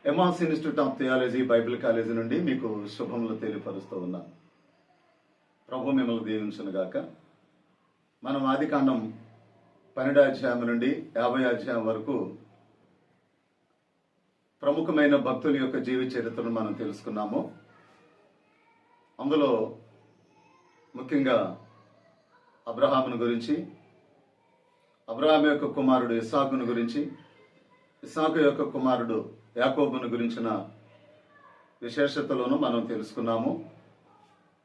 ఎమాస్ institute of theology Bible college నుండి మీకు శుభములు తెలియపరుస్తూ ఉన్నాను. ప్రభు మిమ్మల్ని దీవించును గాక. మనం ఆదికాండం 12వ అధ్యాయం నుండి 50వ అధ్యాయం వరకు ప్రముఖమైన భక్తుల యొక్క జీవిత చరిత్రను మనం తెలుసుకున్నాము. అందులో ముఖ్యంగా అబ్రహామును గురించి, అబ్రహాం యొక్క కుమారుడు ఇస్సాకును గురించి, ఇస్సాకు యొక్క కుమారుడు యాకోబును గురించిన విశేషతలను మనం తెలుసుకున్నాము.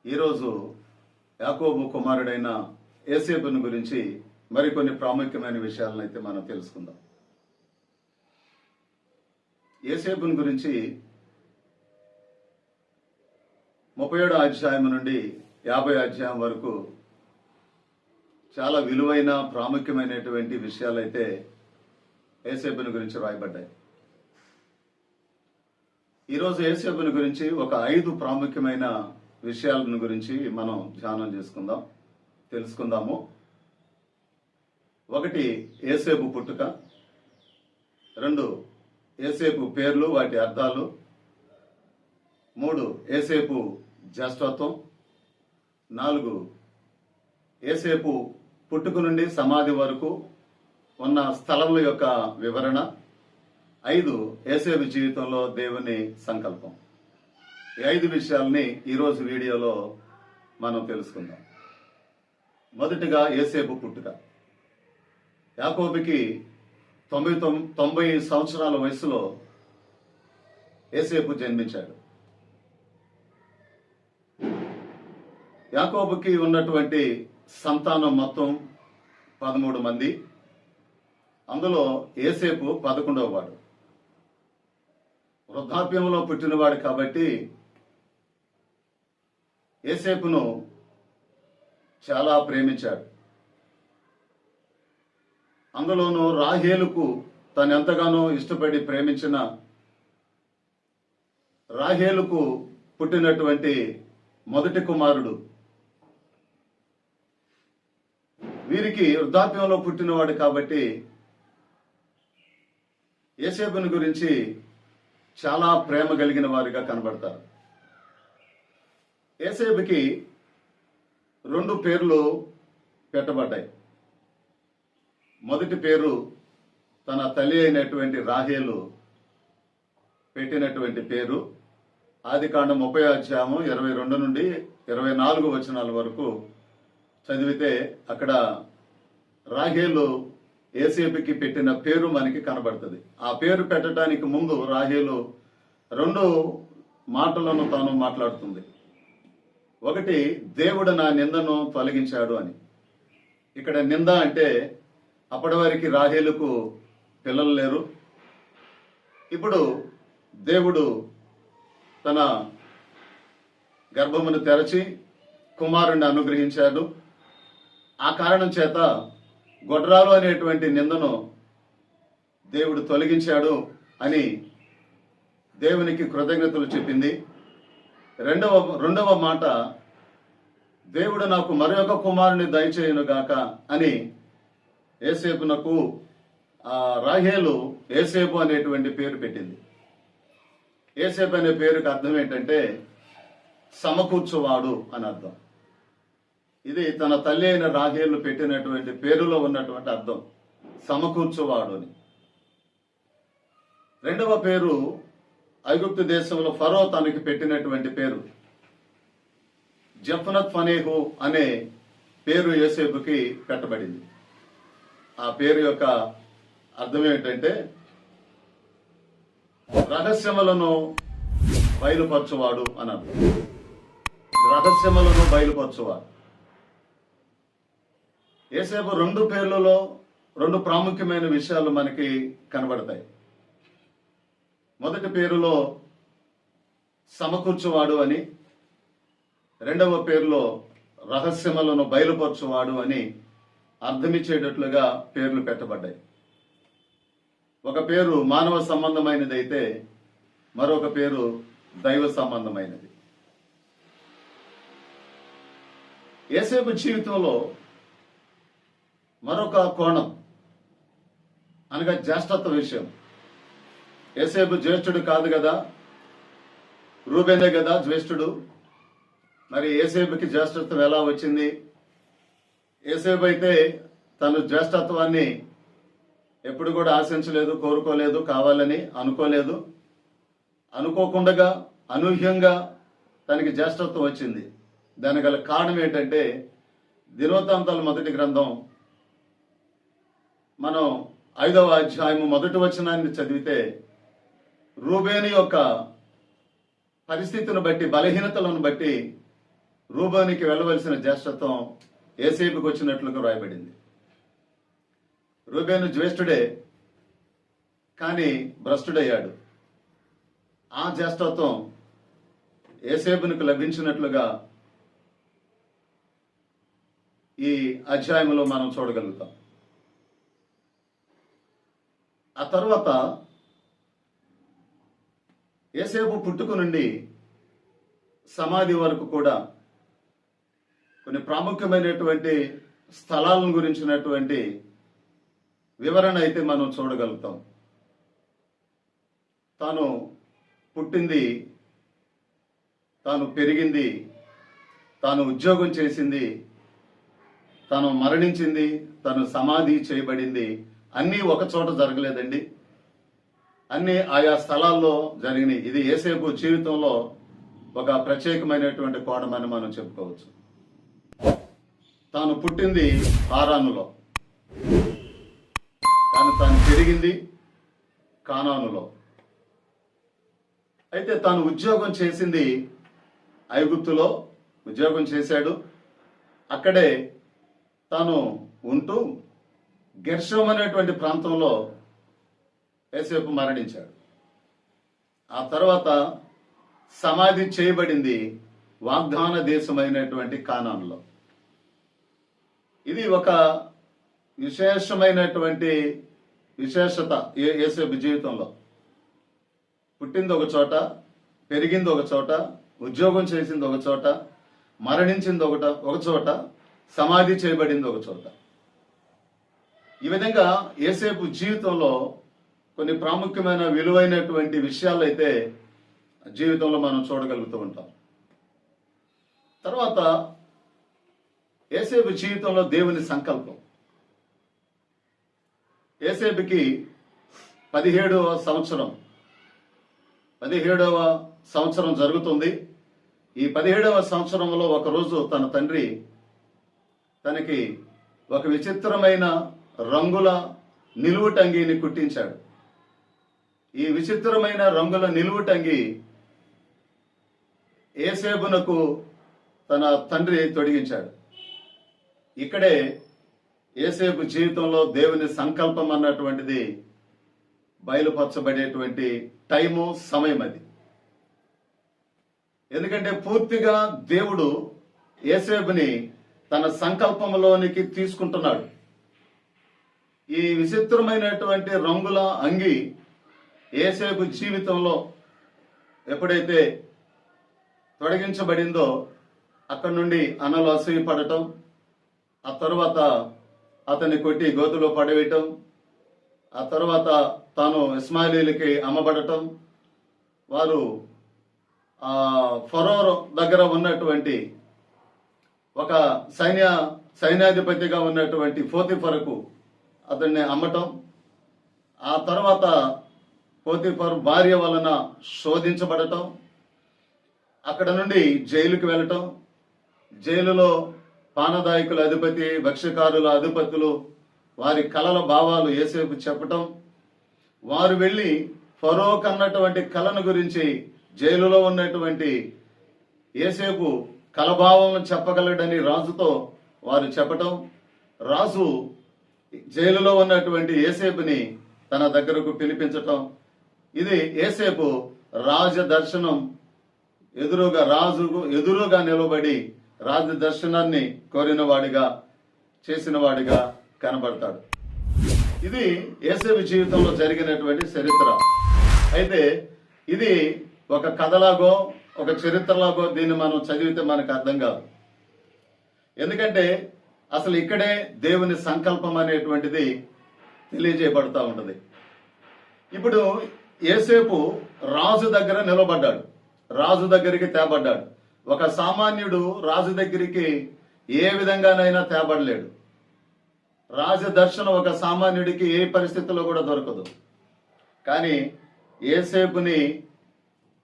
ఈరోజు యాకోబు కుమారుడైన యోసేపును గురించి మరికొన్ని ప్రాముఖ్యమైన విషయాలను అయితే మనం తెలుసుకుందాం. యోసేపును గురించి 37వ అధ్యాయం నుండి 50వ అధ్యాయం వరకు చాలా విలువైన ప్రాముఖ్యమైనటువంటి విషయాలైతే యోసేపును గురించి రాయబడ్డాయి. ఈరోజు యోసేపును గురించి ఒక 5 ప్రాముఖ్యమైన విషయాలను గురించి మనం ధ్యానం చేసుకుందాం, తెలుసుకుందాము. 1, యోసేపు పుట్టుక. 2, యోసేపు పేర్లు, వాటి అర్థాలు. 3, యోసేపు జ్యేష్ఠత్వం. 4, యోసేపు పుట్టుక నుండి సమాధి వరకు ఉన్న స్థలముల యొక్క వివరణ. 5, యోసేపు జీవితంలో దేవుని సంకల్పం. ఈ 5 విషయాల్ని ఈరోజు వీడియోలో మనం తెలుసుకుందాం. మొదటిగా యోసేపు పుట్టుక. యాకోబుకి 90 సంవత్సరాల వయసులో యోసేపు జన్మించాడు. యాకోబుకి ఉన్నటువంటి సంతానం మొత్తం 13 మంది. అందులో యోసేపు 11వ వాడు. వృద్ధాప్యంలో పుట్టినవాడు కాబట్టి యోసేపును చాలా ప్రేమించాడు. అందులోనూ రాహేలుకు తను ఎంతగానో ఇష్టపడి ప్రేమించిన రాహేలుకు పుట్టినటువంటి మొదటి కుమారుడు. వీరికి వృద్ధాప్యంలో పుట్టినవాడు కాబట్టి యోసేపుని గురించి చాలా ప్రేమ కలిగిన వారిగా కనబడతారు. యోసేపుకి 2 పేర్లు పెట్టబడ్డాయి. మొదటి పేరు తన తల్లి అయినటువంటి రాహేలు పెట్టినటువంటి పేరు. ఆదికాండం 30వ అధ్యాయం 22 నుండి 24 వచనాల వరకు చదివితే అక్కడ రాహేలు యోసేపుకి పెట్టిన పేరు మనకి కనబడుతుంది. ఆ పేరు పెట్టడానికి ముందు రాహేలు 2 మాటలను తాను మాట్లాడుతుంది. 1, దేవుడు నా నిందను తొలగించాడు అని. ఇక్కడ నింద అంటే అప్పటి వరకు రాహేలుకు పిల్లలు లేరు. ఇప్పుడు దేవుడు తన గర్భమును తెరచి కుమారుణ్ణి అనుగ్రహించాడు. ఆ కారణం చేత గొడ్రాలు అనేటువంటి నిందను దేవుడు తొలగించాడు అని దేవునికి కృతజ్ఞతలు చెప్పింది. రెండవ మాట, దేవుడు నాకు మరొక కుమారుని దయచేయును గాక అని యోసేపునకు రాహేలు యోసేపు అనేటువంటి పేరు పెట్టింది. యోసేపు అనే పేరుకి అర్థం ఏంటంటే సమకూర్చువాడు అని అర్థం. ఇది తన తల్లి అయిన రాహేలు పెట్టినటువంటి పేరులో ఉన్నటువంటి అర్థం, సమకూర్చువాడు అని. 2వ పేరు ఐగుప్తు దేశంలో ఫరో తనకి పెట్టినటువంటి పేరు. జఫనత్ ఫనేహు అనే పేరు యోసేపుకి పెట్టబడింది. ఆ పేరు యొక్క అర్థం ఏంటంటే రహస్యములను బయలుపరచువాడు అని అర్థం. రహస్యములను బయలుపరచువాడు. యోసేపు 2 పేర్లలో 2 ప్రాముఖ్యమైన విషయాలు మనకి కనబడతాయి. మొదటి పేరులో సమకూర్చువాడు అని, 2వ పేరులో రహస్యములను బయలుపరచువాడు అని అర్థమిచ్చేటట్లుగా పేర్లు పెట్టబడ్డాయి. ఒక పేరు మానవ సంబంధమైనది అయితే మరొక పేరు దైవ సంబంధమైనది. యోసేపు జీవితంలో మరొక కోణం అనగా జ్యేష్ఠత్వ విషయం. యోసేపు జ్యేష్ఠుడు కాదు కదా, రూబేనే కదా జ్యేష్ఠుడు. మరి యోసేపుకి జ్యేష్ఠత్వం ఎలా వచ్చింది? యోసేపు అయితే తను జ్యేష్ఠత్వాన్ని ఎప్పుడు కూడా ఆశించలేదు, కోరుకోలేదు, కావాలని అనుకోలేదు. అనుకోకుండా అనూహ్యంగా తనకి జ్యేష్ఠత్వం వచ్చింది. దానికి గల కారణం ఏంటంటే దినవృత్తాంతాల మొదటి గ్రంథం మనం 5వ అధ్యాయము 1వ వచనాన్ని చదివితే రూబేను యొక్క పరిస్థితిని బట్టి, బలహీనతలను బట్టి రూబేనుకి వెళ్ళవలసిన జ్యేష్ఠత్వం యోసేపుకి వచ్చినట్లుగా రాయబడింది. రూబేను జ్యేష్ఠుడే, కానీ భ్రష్టుడయ్యాడు. ఆ జ్యేష్ఠత్వం యోసేపునికి లభించినట్లుగా ఈ అధ్యాయంలో మనం చూడగలుగుతాం. ఆ తర్వాత యోసేపు పుట్టుక నుండి సమాధి వరకు కూడా కొన్ని ప్రాముఖ్యమైనటువంటి స్థలాలను గురించినటువంటి వివరణ అయితే మనం చూడగలుగుతాం. తాను పుట్టింది, తాను పెరిగింది, తాను ఉద్యోగం చేసింది, తాను మరణించింది, తను సమాధి చేయబడింది, అన్నీ ఒక చోట జరగలేదండి. అన్నీ ఆయా స్థలాల్లో జరిగినాయి. ఇది యోసేపు జీవితంలో ఒక ప్రత్యేకమైనటువంటి కోణమని మనం చెప్పుకోవచ్చు. తాను పుట్టింది హారానులో, కానీ తాను పెరిగింది కానానులో. అయితే తాను ఉద్యోగం చేసింది ఐగుప్తులో ఉద్యోగం చేశాడు. అక్కడే తాను ఉంటూ గెర్షోం అనేటువంటి ప్రాంతంలో యోసేపు మరణించాడు. ఆ తర్వాత సమాధి చేయబడింది వాగ్దాన దేశమైనటువంటి కానానులో. ఇది ఒక విశేషమైనటువంటి విశేషత యోసేపు జీవితంలో. పుట్టింది ఒక చోట, పెరిగింది ఒక చోట, ఉద్యోగం చేసింది ఒక చోట, మరణించింది ఒక చోట, సమాధి చేయబడింది ఒక చోట. ఈ విధంగా యోసేపు జీవితంలో కొన్ని ప్రాముఖ్యమైన విలువైనటువంటి విషయాలు అయితే జీవితంలో మనం చూడగలుగుతూ ఉంటాం. తర్వాత యోసేపు జీవితంలో దేవుని సంకల్పం. యోసేపుకి 17వ సంవత్సరం జరుగుతుంది. ఈ 17వ సంవత్సరంలో ఒకరోజు తన తండ్రి తనకి ఒక విచిత్రమైన రంగుల నిలువుటంగిని కుట్టించాడు. ఈ విచిత్రమైన రంగుల నిలువుటంగి యోసేపునకు తన తండ్రి తొడిగించాడు. ఇక్కడే యోసేపు జీవితంలో దేవుని సంకల్పం అన్నటువంటిది బయలుపరచబడేటువంటి టైము, సమయం అది. ఎందుకంటే పూర్తిగా దేవుడు యోసేపుని తన సంకల్పంలోనికి తీసుకుంటున్నాడు. ఈ విచిత్రమైనటువంటి రంగుల అంగి యోసేపు జీవితంలో ఎప్పుడైతే తొలగించబడిందో అక్కడి నుండి అన్నలు అసూయపడటం, ఆ తర్వాత అతన్ని కొట్టి గోతులో పడవేయటం, ఆ తర్వాత తాను ఇస్మాయిలీలకి అమ్మబడటం, వారు ఫరో దగ్గర ఉన్నటువంటి ఒక సైన్యాధిపతిగా ఉన్నటువంటి పోతీఫరుకు అతన్ని అమ్మటం, ఆ తర్వాత పోతీఫరు భార్య వలన శోధించబడటం, అక్కడ నుండి జైలుకి వెళ్ళటం, జైలులో పానదాయకుల అధిపతి, భక్ష్యకారుల అధిపతులు వారి కలల భావాలు యోసేపు చెప్పటం, వారు వెళ్ళి ఫరో కన్నటువంటి కళను గురించి జైలులో ఉన్నటువంటి యోసేపు కలభావం చెప్పగలడని రాజుతో వారు చెప్పటం, రాజు జైలులో ఉన్నటువంటి యోసేపుని తన దగ్గరకు పిలిపించటం. ఇది యోసేపు రాజదర్శనం ఎదురుగా నిలబడి రాజదర్శనాన్ని కోరినవాడిగా, చేసినవాడిగా కనబడతాడు. ఇది యోసేపు జీవితంలో జరిగినటువంటి చరిత్ర. అయితే ఇది ఒక కథలాగో ఒక చరిత్రలాగో దీన్ని మనం చదివితే మనకు అర్థం కాదు. ఎందుకంటే అసలు ఇక్కడే దేవుని సంకల్పం అనేటువంటిది తెలియజేయబడతా ఉంటుంది. ఇప్పుడు యేసేపు రాజు దగ్గర నిలబడ్డాడు, రాజు దగ్గరికి తేబడ్డాడు. ఒక సామాన్యుడు రాజు దగ్గరికి ఏ విధంగానైనా తేబడలేడు. రాజదర్శనం ఒక సామాన్యుడికి ఏ పరిస్థితుల్లో కూడా దొరకదు. కానీ యేసేపుని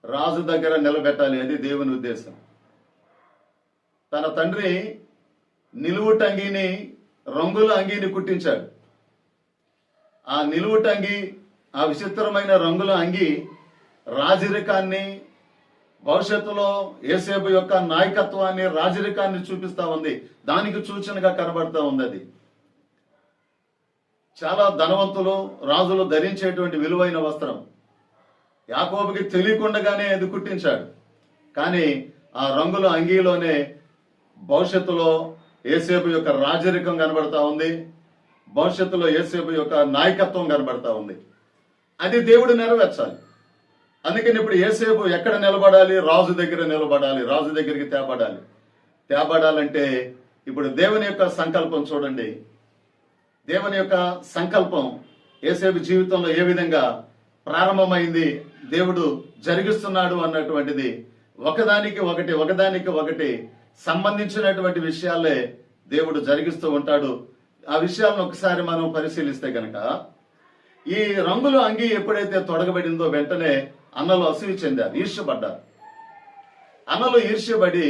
రాజు దగ్గర నిలబెట్టాలి, అది దేవుని ఉద్దేశం. తన తండ్రి నిలువుటంగిని, రంగుల అంగీని కుట్టించాడు. ఆ నిలువుటంగి, ఆ విచిత్రమైన రంగుల అంగి రాజరికాన్ని, భవిష్యత్తులో యేసేపు యొక్క నాయకత్వాన్ని, రాజరికాన్ని చూపిస్తా ఉంది. దానికి సూచనగా కనబడతా ఉంది. అది చాలా ధనవంతులు, రాజులు ధరించేటువంటి విలువైన వస్త్రం. యాకోబుకి తెలియకుండానే అది కుట్టించాడు. కానీ ఆ రంగుల అంగీలోనే భవిష్యత్తులో యేసేపు యొక్క రాజరికం కనబడతా ఉంది, భవిష్యత్తులో యేసేపు యొక్క నాయకత్వం కనబడతా ఉంది. అది దేవుడు నెరవేర్చాలి. అందుకని ఇప్పుడు యేసేపు ఎక్కడ నిలబడాలి? రాజు దగ్గర నిలబడాలి, రాజు దగ్గరికి తేబడాలి. తేబడాలంటే ఇప్పుడు దేవుని యొక్క సంకల్పం చూడండి. దేవుని యొక్క సంకల్పం యేసేపు జీవితంలో ఏ విధంగా ప్రారంభమైంది, దేవుడు జరిగిస్తున్నాడు అన్నటువంటిది ఒకదానికి ఒకటి సంబంధించినటువంటి విషయాలే దేవుడు జరిగిస్తూ ఉంటాడు. ఆ విషయాలను ఒకసారి మనం పరిశీలిస్తే గనక, ఈ రంగుల అంగి ఎప్పుడైతే తొడగబడిందో వెంటనే అన్నలు అసూయ చెందారు, ఈర్ష్యపడ్డారు. అన్నలు ఈర్ష్యపడి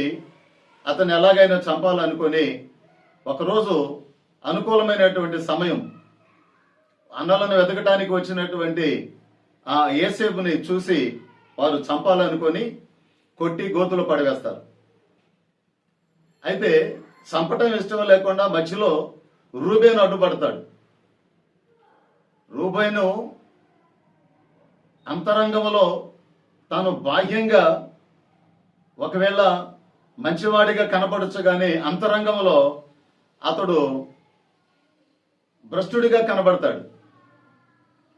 అతను ఎలాగైనా చంపాలనుకొని ఒకరోజు అనుకూలమైనటువంటి సమయం, అన్నలను వెతకటానికి వచ్చినటువంటి ఆ యేసేపుని చూసి వారు చంపాలనుకొని కొట్టి గోతులు పడవేస్తారు. అయితే చంపటం ఇష్టం లేకుండా మధ్యలో రూబేను అడ్డుపడతాడు. రూబేను అంతరంగంలో తాను బాహ్యంగా ఒకవేళ మంచివాడిగా కనబడచ్చుగానే అంతరంగంలో అతడు భ్రష్టుడిగా కనబడతాడు.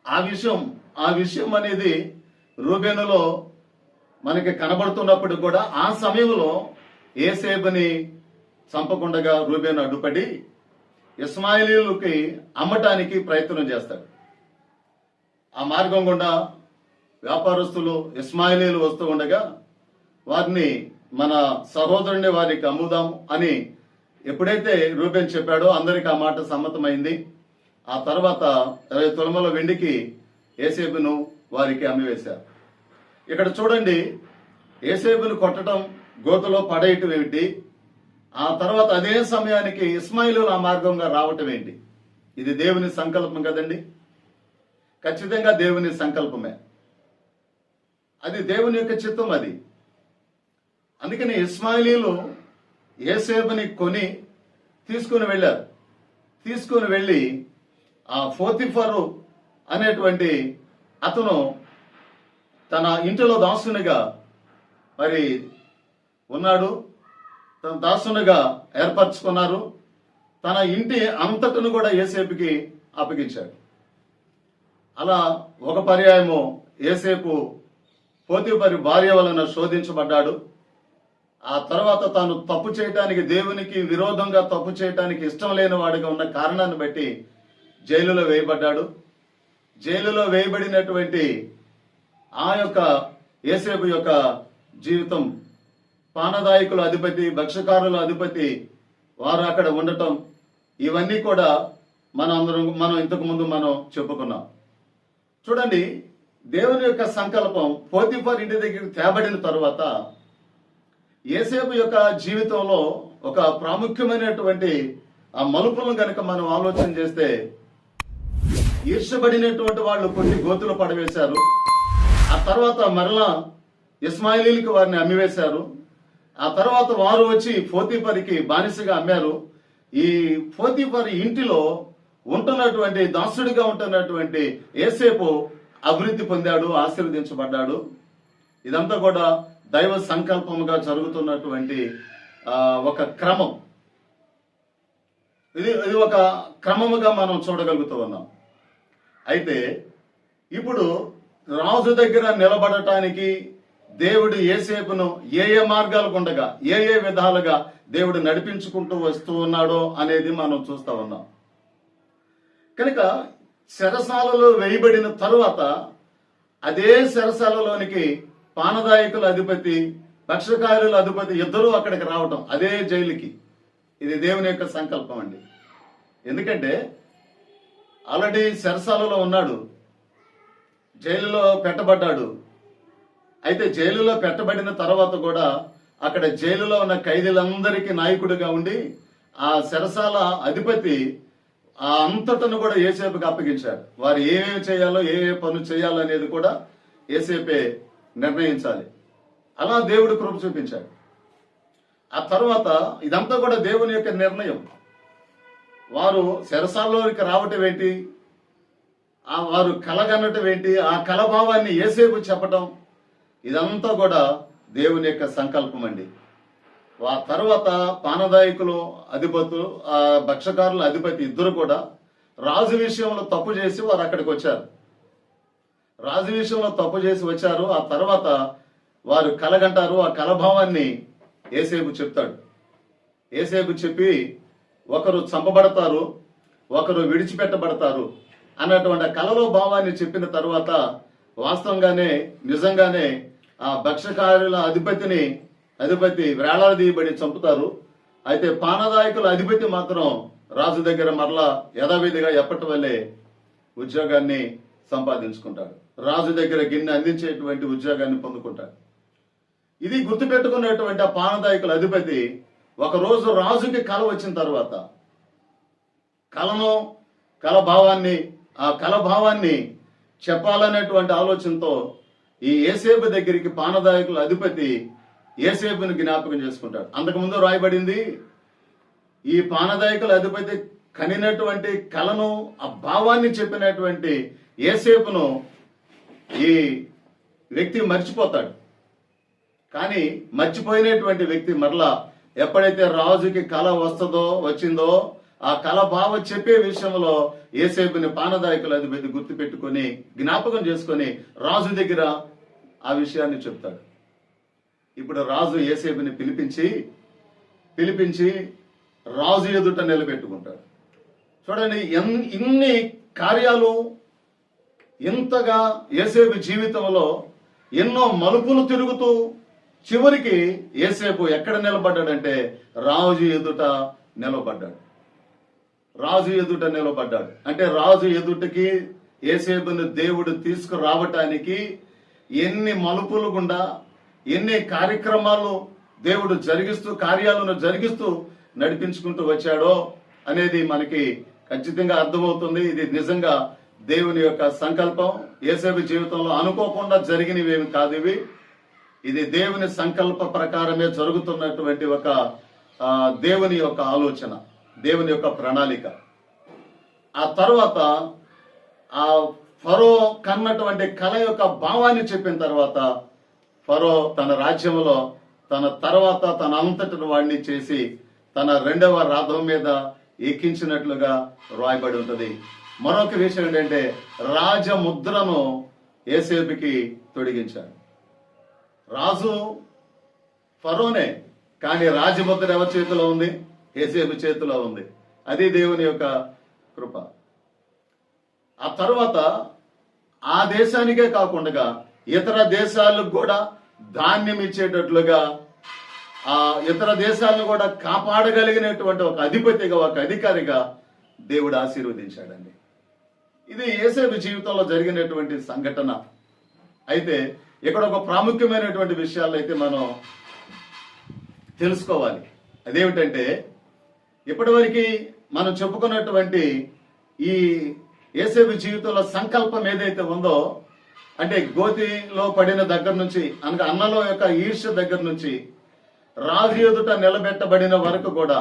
ఆ విషయం అనేది రూబేనులో మనకి కనబడుతున్నప్పుడు కూడా ఆ సమయంలో యేసేపుని చంపకుండా రూబేను అడ్డుపడి ఇస్మాయిలీలకి అమ్మటానికి ప్రయత్నం చేస్తాడు. ఆ మార్గం గుండా వ్యాపారస్తులు ఇస్మాయిలీలు వస్తూ ఉండగా వారిని మన సహోదరుని వారికి అమ్ముదాం అని ఎప్పుడైతే రూబేన్ చెప్పాడో అందరికి ఆ మాట సమ్మతమైంది. ఆ తర్వాత 20 తులముల వెండికి యేసేపును వారికి అమ్మివేశారు. ఇక్కడ చూడండి, యేసేపును కొట్టడం, గోతులో పడేయటం ఏమిటి, ఆ తర్వాత అదే సమయానికి ఇస్మాయిలు ఆ మార్గంగా రావటం ఏంటి? ఇది దేవుని సంకల్పం కదండి. ఖచ్చితంగా దేవుని సంకల్పమే, అది దేవుని యొక్క చిత్తం. అది అందుకని ఇస్మాయిలీలు యేసేపుని కొని తీసుకుని వెళ్ళారు. తీసుకుని వెళ్ళి ఆ పోతీఫరు అనేటువంటి అతను తన ఇంటిలో దాసునిగా మరి ఉన్నాడు, తన దాసునిగా ఏర్పరచుకున్నారు. తన ఇంటి అంతటను కూడా యేసేపుకి అప్పగించాడు. అలా ఒక పర్యాయము యేసేపు పోతీఫరు భార్య వలన శోధించబడ్డాడు. ఆ తర్వాత తాను తప్పు చేయటానికి, దేవునికి విరోధంగా తప్పు చేయటానికి ఇష్టం లేని వాడిగా ఉన్న కారణాన్ని బట్టి జైలులో వేయబడ్డాడు. జైలులో వేయబడినటువంటి ఆ యొక్క యేసేపు యొక్క జీవితం, పానదాయకుల అధిపతి, భక్ష్యకారుల అధిపతి వారు అక్కడ ఉండటం, ఇవన్నీ కూడా మనం ఇంతకు ముందు చెప్పుకున్నాం. చూడండి, దేవుని యొక్క సంకల్పం పోతీఫర్ ఇంటి దగ్గరికి తేబడిన తరువాత యేసేపు యొక్క జీవితంలో ఒక ప్రాముఖ్యమైనటువంటి ఆ మలుపులను కనుక మనం ఆలోచన చేస్తే, ఈర్షబడినటువంటి వాళ్ళు కొన్ని గోతులు పడవేశారు. ఆ తర్వాత మరలా ఇస్మాయిలీలకి వారిని అమ్మివేశారు. ఆ తర్వాత వారు వచ్చి పోతీఫర్కి బానిసగా అమ్మారు. ఈ పోతీఫర్ ఇంటిలో ఉంటున్నటువంటి దాసుడిగా ఉంటున్నటువంటి యేసేపు అభివృద్ధి పొందాడు, ఆశీర్వదించబడ్డాడు. ఇదంతా కూడా దైవ సంకల్పముగా జరుగుతున్నటువంటి ఒక క్రమం. ఇది ఒక క్రమముగా మనం చూడగలుగుతూ ఉన్నాం. అయితే ఇప్పుడు రాజు దగ్గర నిలబడటానికి దేవుడు యేసేపును ఏ మార్గాలు గుండగా, ఏ విధాలుగా దేవుడు నడిపించుకుంటూ వస్తూ ఉన్నాడో అనేది మనం చూస్తూ ఉన్నాం. కనుక చెరసాలలో వేయబడిన తరువాత అదే చెరసాలలోనికి పానదాయకుల అధిపతి, భక్షకారుల అధిపతి ఇద్దరూ అక్కడికి రావటం, అదే జైలుకి. ఇది దేవుని యొక్క సంకల్పం అండి. ఎందుకంటే ఆల్రెడీ చెరసాలలో ఉన్నాడు, జైలులో పెట్టబడ్డాడు. అయితే జైలులో పెట్టబడిన తర్వాత కూడా అక్కడ జైలులో ఉన్న ఖైదీలందరికీ నాయకుడిగా ఉండి ఆ చెరసాల అధిపతి ఆ అంతటను కూడా యేసేపుకి అప్పగించాడు. వారు ఏమేమి చేయాలో, ఏ పనులు చేయాలో అనేది కూడా యేసేపే నిర్ణయించాలి. అలా దేవుడు కృప చూపించాడు. ఆ తర్వాత ఇదంతా కూడా దేవుని యొక్క నిర్ణయం. వారు చెరసాలలోకి రావటం ఏంటి, వారు కలగనటం ఏంటి, ఆ కలభావాన్ని యేసేపు చెప్పటం, ఇదంతా కూడా దేవుని యొక్క సంకల్పం అండి. ఆ తర్వాత పానదాయకులు అధిపతులు, ఆ భక్షకారుల అధిపతి ఇద్దరు కూడా రాజు విషయంలో తప్పు చేసి వారు అక్కడికి వచ్చారు. రాజు విషయంలో తప్పు చేసి వచ్చారు. ఆ తర్వాత వారు కలగంటారు. ఆ కలభావాన్ని యేసేపు చెప్తాడు. యేసేపు చెప్పి ఒకరు చంపబడతారు, ఒకరు విడిచిపెట్టబడతారు అన్నటువంటి కలలో భావాన్ని చెప్పిన తర్వాత వాస్తవంగానే నిజంగానే ఆ భక్షకారుల అధిపతి వేలాడదీయబడి చంపుతారు. అయితే పానదాయకుల అధిపతి మాత్రం రాజు దగ్గర మరలా యథావిధిగా ఎప్పటి వల్లే ఉద్యోగాన్ని సంపాదించుకుంటాడు. రాజు దగ్గర గిన్నె అందించేటువంటి ఉద్యోగాన్ని పొందుకుంటాడు. ఇది గుర్తుపెట్టుకున్నటువంటి ఆ పానదాయకుల అధిపతి ఒకరోజు రాజుకి కల వచ్చిన తర్వాత ఆ కలభావాన్ని చెప్పాలనేటువంటి ఆలోచనతో ఈ యేసేపు దగ్గరికి పానదాయకుల అధిపతి యేసేపుని జ్ఞాపకం చేసుకుంటాడు. అంతకుముందు రాయబడింది, ఈ పానదాయకుల అధిపతి కనినటువంటి కలను, ఆ భావాన్ని చెప్పినటువంటి యేసేపును ఈ వ్యక్తి మర్చిపోతాడు. కానీ మర్చిపోయినటువంటి వ్యక్తి మరలా ఎప్పుడైతే రాజుకి కళ వచ్చిందో ఆ కళ భావ చెప్పే విషయంలో యేసేపుని పానదాయకుల అధిపతి గుర్తుపెట్టుకొని జ్ఞాపకం చేసుకొని రాజు దగ్గర ఆ విషయాన్ని చెప్తాడు. ఇప్పుడు రాజు యేసేపుని పిలిపించి రాజు ఎదుట నిలబెట్టుకుంటాడు. చూడండి, ఇన్ని కార్యాలు ఇంతగా యేసేపు జీవితంలో ఎన్నో మలుపులు తిరుగుతూ చివరికి యేసేపు ఎక్కడ నిలబడ్డాడంటే రాజు ఎదుట నిలబడ్డాడు. అంటే రాజు ఎదుటకి యేసేపుని దేవుడు తీసుకురావటానికి ఎన్ని మలుపులు గుండా, ఎన్ని కార్యక్రమాలు దేవుడు కార్యాలను జరిగిస్తూ నడిపించుకుంటూ వచ్చాడో అనేది మనకి ఖచ్చితంగా అర్థమవుతుంది. ఇది నిజంగా దేవుని యొక్క సంకల్పం. యేసేపు జీవితంలో అనుకోకుండా జరిగినవేమి కాదు ఇవి. ఇది దేవుని సంకల్ప ప్రకారమే జరుగుతున్నటువంటి ఒక దేవుని యొక్క ఆలోచన, దేవుని యొక్క ప్రణాళిక. ఆ తర్వాత ఆ ఫరో కన్నటువంటి కళ యొక్క భావాన్ని చెప్పిన తర్వాత ఫరో తన రాజ్యంలో తన అంతటిని వాడిని చేసి తన రెండవ రథం మీద ఎక్కించినట్లుగా రాయబడి ఉంటుంది. మరొక విషయం ఏంటంటే రాజముద్రను యేసేపుకి తొడిగించాడు. రాజు ఫరోనే, కానీ రాజముద్ర ఎవరి చేతిలో ఉంది? యేసేపు చేతిలో ఉంది. అది దేవుని యొక్క కృప. ఆ తర్వాత ఆ దేశానికే కాకుండా ఇతర దేశాలకు కూడా ధాన్యం ఇచ్చేటట్లుగా, ఆ ఇతర దేశాలను కూడా కాపాడగలిగినటువంటి ఒక అధిపతిగా, ఒక అధికారిగా దేవుడు ఆశీర్వదించాడండి. ఇది యేసేపు జీవితంలో జరిగినటువంటి సంఘటన. అయితే ఇక్కడ ఒక ప్రాముఖ్యమైనటువంటి విషయాలు అయితే మనం తెలుసుకోవాలి. అదేమిటంటే ఇప్పటివరకు మనం చెప్పుకున్నటువంటి ఈ యేసేపు జీవితంలో సంకల్పం ఏదైతే ఉందో, అంటే గోతిలో పడిన దగ్గర నుంచి, అనగా అన్నలో యొక్క ఈర్ష్య దగ్గర నుంచి రాజు ఎదుట నిలబెట్టబడిన వరకు కూడా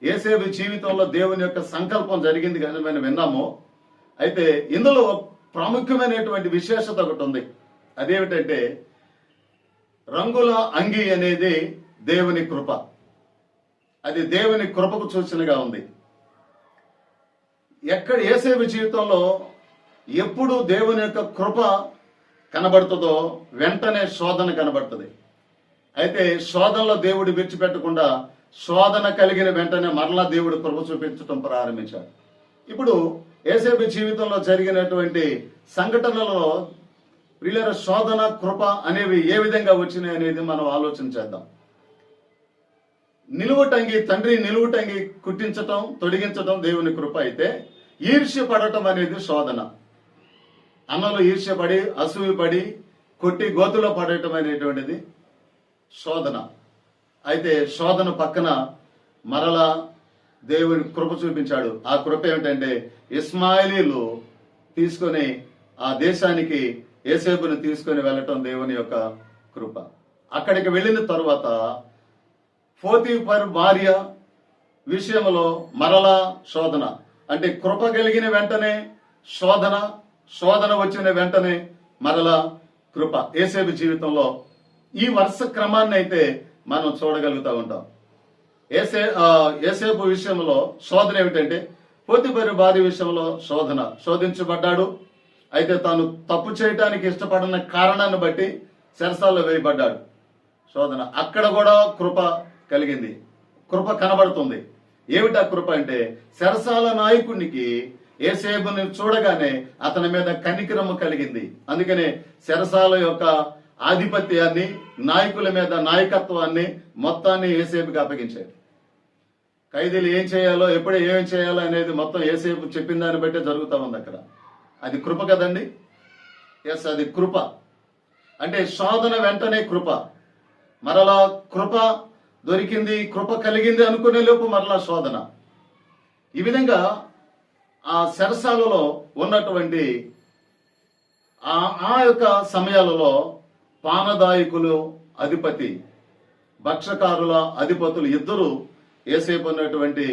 యేసేపు జీవితంలో దేవుని యొక్క సంకల్పం జరిగింది కానీ మనం విన్నాము. అయితే ఇందులో ప్రాముఖ్యమైనటువంటి విశేషత ఒకటి ఉంది. అదేమిటంటే రంగుల అంగి అనేది దేవుని కృప. అది దేవుని కృపకు సూచనగా ఉంది. ఎక్కడ యేసేపు జీవితంలో ఎప్పుడు దేవుని యొక్క కృప కనబడుతుందో వెంటనే శోధన కనబడుతుంది. అయితే శోధనలో దేవుడు విడిచిపెట్టకుండా శోధన కలిగిన వెంటనే మరలా దేవుడు కృప చూపించడం ప్రారంభించాడు. ఇప్పుడు యేసేపు జీవితంలో జరిగినటువంటి సంఘటనలలో ప్రియుల శోధన కృప అనేవి ఏ విధంగా వచ్చినాయి అనేది మనం ఆలోచన చేద్దాం. నిలువుటంగి తండ్రి నిలువుటంగి కుట్టించటం తొడిగించటం దేవుని కృప అయితే, ఈర్ష్య పడటం అనేది శోధన. అన్నలు ఈర్ష్యపడి అసూయపడి కొట్టి గోతులో పడటం అనేటువంటిది శోధన. అయితే శోధన పక్కన మరలా దేవుని కృప చూపించాడు. ఆ కృప ఏమిటంటే ఇస్మాయిలీలు తీసుకొని ఆ దేశానికి యోసేపుని తీసుకొని వెళ్ళటం దేవుని యొక్క కృప. అక్కడికి వెళ్ళిన తరువాత పోతీఫరు భార్య విషయంలో మరలా శోధన. అంటే కృప కలిగిన వెంటనే శోధన, శోధన వచ్చిన వెంటనే మరలా కృప. యోసేపు జీవితంలో ఈ వరుస క్రమాన్ని అయితే మనం చూడగలుగుతూ ఉంటాం. యోసేపు విషయంలో శోధన ఏమిటంటే పోతీఫరు భార్య విషయంలో శోధన. శోధించబడ్డాడు. అయితే తాను తప్పు చేయటానికి ఇష్టపడిన కారణాన్ని బట్టి చెరసాల్లో వేయబడ్డాడు. శోధన. అక్కడ కూడా కృప కలిగింది, కృప కనబడుతుంది. ఏమిటా కృప అంటే చెరసాల నాయకునికి యోసేపుని చూడగానే అతని మీద కనికరము కలిగింది. అందుకనే చెరసాల యొక్క ఆధిపత్యాన్ని, నాయకుల మీద నాయకత్వాన్ని మొత్తాన్ని యోసేపుకి అప్పగించాడు. ఖైదీలు ఏం చేయాలో, ఎప్పుడు ఏం చేయాలో అనేది మొత్తం యోసేపు చెప్పిన దాన్ని బట్టే జరుగుతూ ఉంది అక్కడ. అది కృప కదండి. ఎస్, అది కృప. అంటే శోధన వెంటనే కృప, మరలా కృప దొరికింది, కృప కలిగింది అనుకునే లోపు మరలా శోధన. ఈ విధంగా ఆ చెరసాలలో ఉన్నటువంటి ఆ యొక్క సమయాలలో పానదాయకులు అధిపతి, భక్షకారుల అధిపతులు ఇద్దరు యోసేపు ఉన్నటువంటి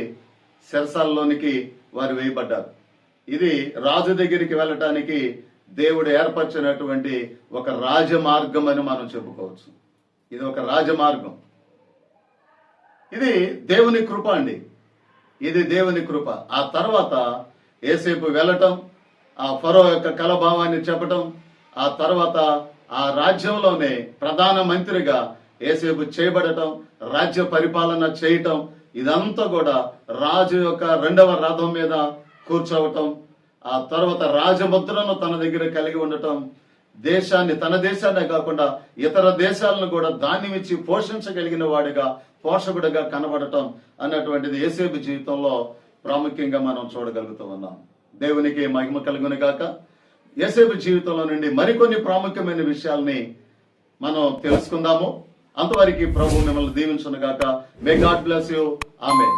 చెరసాలలోనికి వారు వేయబడ్డారు. ఇది రాజు దగ్గరికి వెళ్ళటానికి దేవుడు ఏర్పరిచినటువంటి ఒక రాజమార్గం అని మనం చెప్పుకోవచ్చు. ఇది ఒక రాజమార్గం. ఇది దేవుని కృప అండి. ఇది దేవుని కృప. ఆ తర్వాత యోసేపు వెళ్ళటం, ఆ ఫరో యొక్క కలభావాన్ని చెప్పటం, ఆ తర్వాత ఆ రాజ్యంలోనే ప్రధాన మంత్రిగా యోసేపు చేయబడటం, రాజ్య పరిపాలన చేయటం, ఇదంతా కూడా రాజు యొక్క రెండవ రథం మీద కూర్చోవటం, ఆ తర్వాత రాజముద్రను తన దగ్గర కలిగి ఉండటం, దేశాన్ని, తన దేశాన్నే కాకుండా ఇతర దేశాలను కూడా ధాన్యం ఇచ్చి పోషించగలిగిన వాడిగా, పోషకుడిగా కనబడటం అన్నటువంటిది యోసేపు జీవితంలో ప్రాముఖ్యంగా మనం చూడగలుగుతూ ఉన్నాం. దేవునికి మహిమ కలుగును గాక. యోసేపు జీవితంలో నుండి మరికొన్ని ప్రాముఖ్యమైన విషయాల్ని మనం తెలుసుకుందాము. అంతవరకు ప్రభు మిమ్మల్ని దీవించును గాక. May God bless you. Amen.